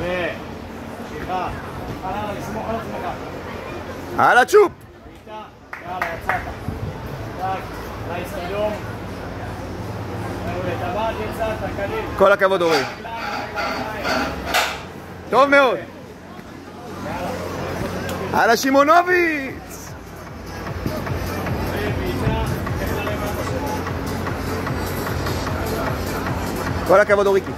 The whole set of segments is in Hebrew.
סליחה. יאללה, לסמוך על עצמך. על הצ'ופ! יאללה, יצאת. להסתדום. לטבעת יצאת, קדימה. כל הכבוד אורי. טוב מאוד. על השימונוביץ! כל הכבוד אוריקי.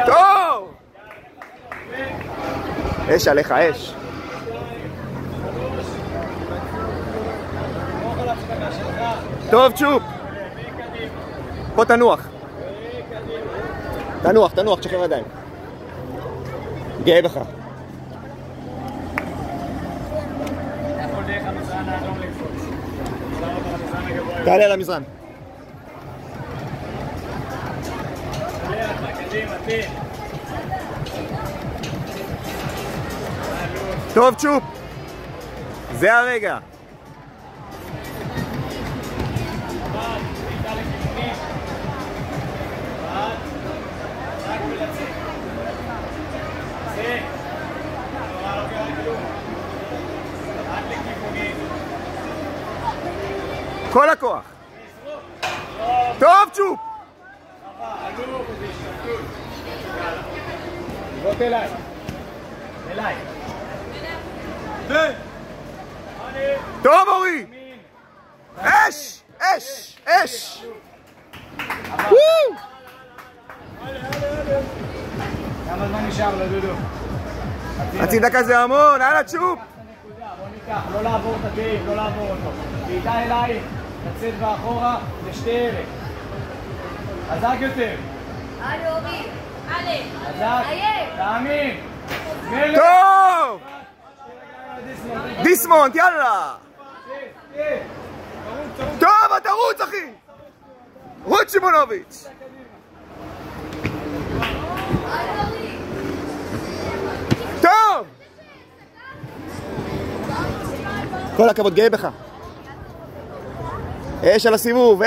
טוב! אש עליך, אש. טוב, צ'ופ. פה תנוח. תנוח, תשחרר ידיים. גאה בך. תעלה על המזרן. טוב, צ'ופ. זה הרגע. כל הכוח. טוב, צ'ופ. בוא אליי. טוב אורי. אש! כמה זמן נשאר לו, דודו? חצי דקה זה המון, הלאה צ'ופ. בוא ניקח, לא לעבור את התאים, לא לעבור אותו. בעיטה אליי, לצאת באחורה, לשתי אלה. חזק יותר. הלו אורי, חזק, תאמין. טוב! דיסמונט, יאללה! טוב, אתה רוץ אחי! רוץ שימונוביץ'! טוב! כל הכבוד, גאה בך. אש על הסיבוב,